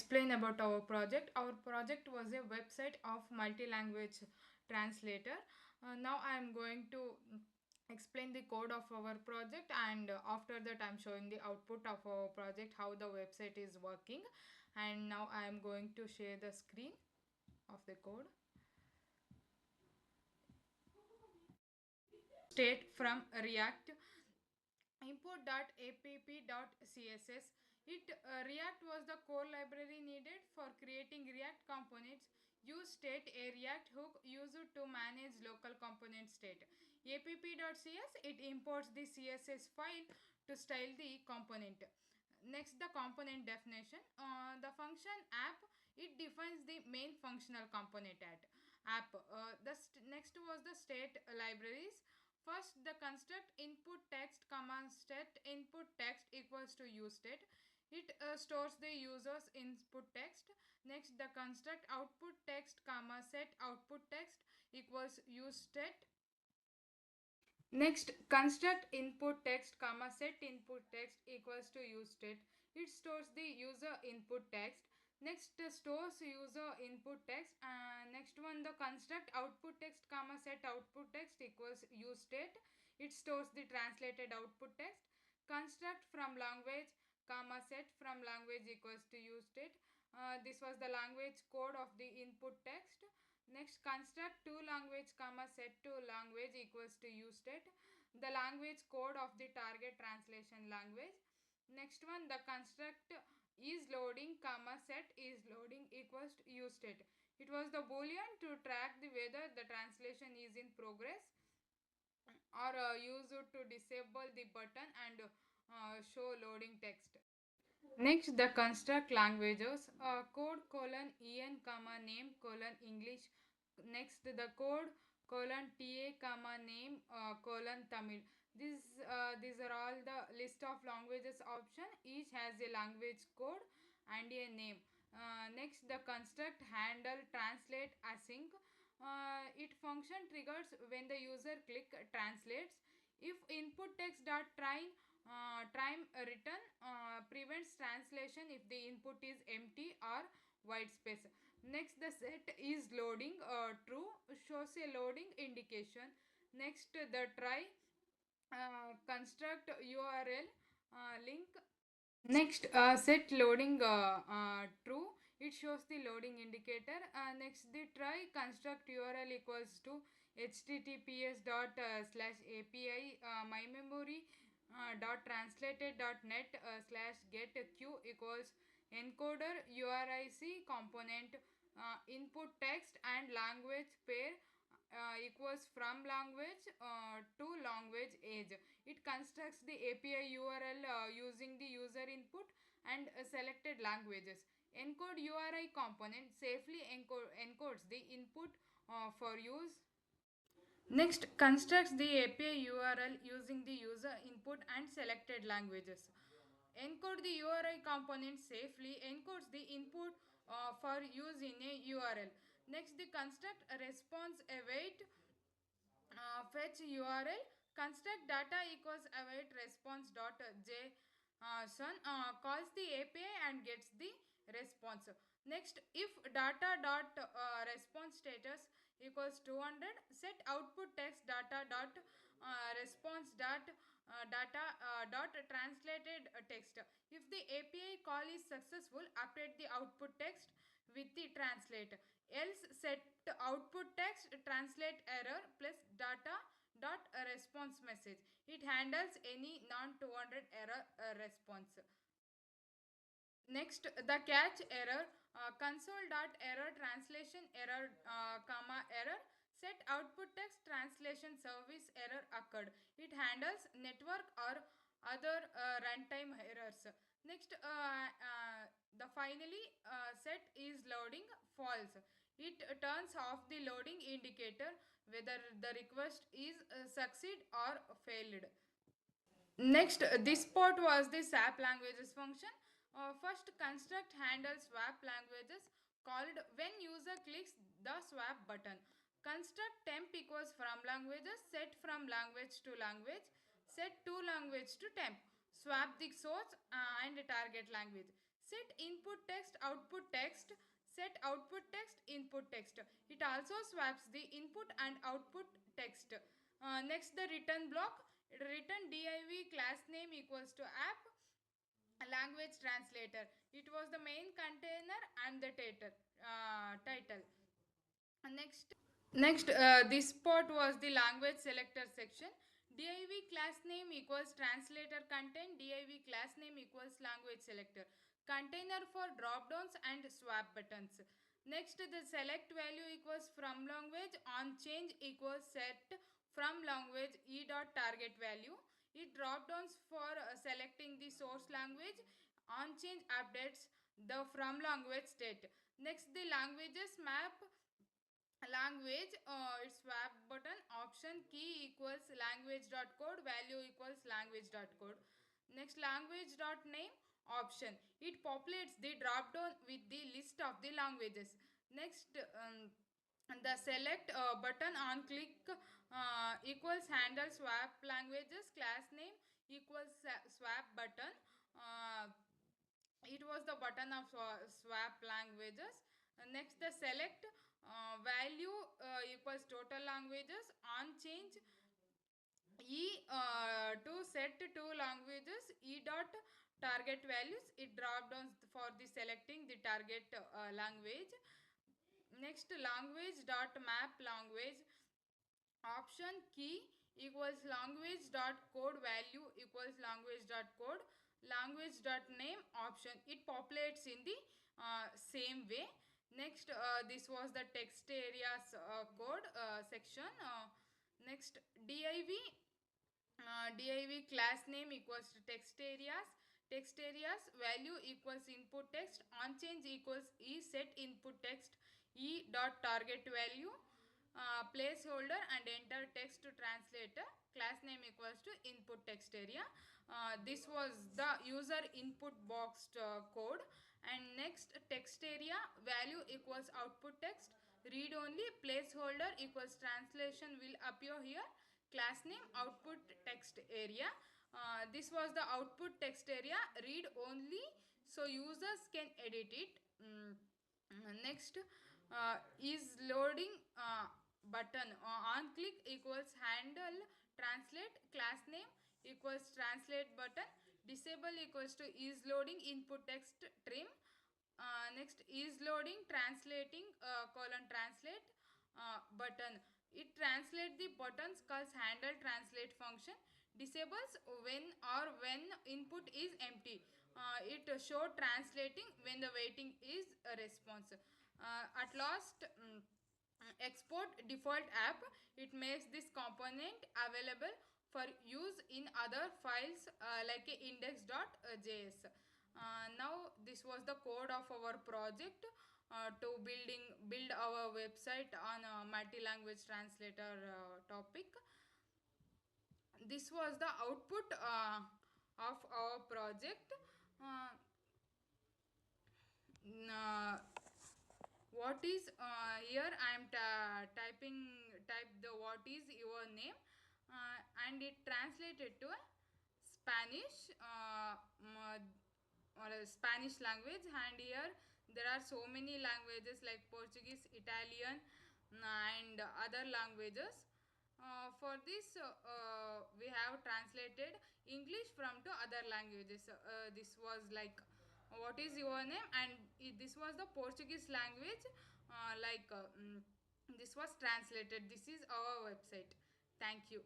explain about our project. Our project was a website of multi-language translator. Now I am going to explain the code of our project, and after that I am showing the output of our project, how the website is working. And now I am going to share the screen of the code. State from React import.app.css. React was the core library needed for creating React components. Use state a React hook used to manage local component state. app.cs, it imports the CSS file to style the component. Next, the component definition. The function app, it defines the main functional component at app. Next was the state libraries. First, the construct input text comma state input text equals to use state. It stores the user's input text. Next, the construct output text comma set output text equals use state. Next, construct input text comma set input text equals to use state. It stores the user input text. Next, stores user input text. Next one, the construct output text comma set output text equals use state. It stores the translated output text. Construct from language comma set from language equals to use state. This was the language code of the input text. Next, construct to language comma set to language equals to use state. The language code of the target translation language. Next one, the construct is loading comma set is loading equals to use state. It was the boolean to track the whether the translation is in progress, or use it to disable the button and show loading text. Next, the construct languages. Code colon en comma name colon English. Next, the code colon ta comma name colon Tamil. These are all the list of languages option. Each has a language code and a name. Next, the construct handle translate async. It function triggers when the user click translates. If input text dot time return prevents translation if the input is empty or white space. Next, the set is loading true, shows a loading indication. Next, the try construct URL link. Next, set loading true, it shows the loading indicator. Next, the try construct URL equals to https dot slash api my memory dot translated dot net slash get q equals encoder URIC component input text and language pair equals from language to language age. It constructs the API URL using the user input and selected languages. Encode URI component safely encodes the input for use. Next, constructs the API URL using the user input and selected languages. Encode the URI component safely encodes the input for use in a URL. Next, the construct response await fetch URL. Construct data equals await response dot json calls the API and gets the response. Next, if data dot response status equals 200, set output text data dot response dot data dot translated text. If the API call is successful, update the output text with the translate. Else, set output text translate error plus data dot response message. It handles any non 200 error response. Next, the catch error console.error translation error comma error. Set output text translation service error occurred. It handles network or other runtime errors. Next, the finally set is loading false. It turns off the loading indicator whether the request is succeed or failed. Next, this part was the SAP languages function. First, construct handles swap languages called when user clicks the swap button. Construct temp equals from languages, set from language to language, set to language to temp. Swap the source and target language. Set input text output output text, input text. It also swaps the input and output text. Next, the return block. Return div class name equals to app language translator. It was the main container and the title. Next, this part was the language selector section. Div class name equals translator content. Div class name equals language selector. Container for drop downs and swap buttons. Next, the select value equals from language. On change equals set from language e dot target value. It drop downs for selecting the source language. On change updates the from language state. Next, the languages map language, its swap button option key equals language dot code, value equals language dot code. Next, language dot name option, it populates the drop down with the list of the languages. Next, the select button on click equals handle swap languages, class name equals swap button. It was the button of swap languages. Next, the select value equals total languages. On change e to set two languages, e dot target values, it drop downs for the selecting the target language. Next, language dot map language option key equals language dot code, value equals language dot code. Language dot name option, it populates in the same way. Next, this was the text areas code section. Next, div class name equals to text areas. Text areas value equals input text. On change equals e set input text e dot target value. Placeholder and enter text to translator. Class name equals to input text area. This was the user input box code. And next, text area value equals output text. Read only placeholder equals translation will appear here. Class name output text area. This was the output text area. Read only, so users can edit it. Next, is loading button. On click equals handle translate. Class name equals translate button. Disable equals to is loading input text trim. Next, is loading translating colon translate button, it translates the buttons calls handle translate function. Disables when input is empty. It show translating when the waiting is a response. At last, export default app, it makes this component available for use in other files like a index.js. Now this was the code of our project to build our website on a multi-language translator topic. This was the output of our project. uh, what is here I am type the what is your name, and it translated to a Spanish or a Spanish language. And here there are so many languages like Portuguese, Italian, and other languages. For this, we have translated English from to other languages. This was like what is your name, and this was the Portuguese language. This was translated. This is our website. Thank you.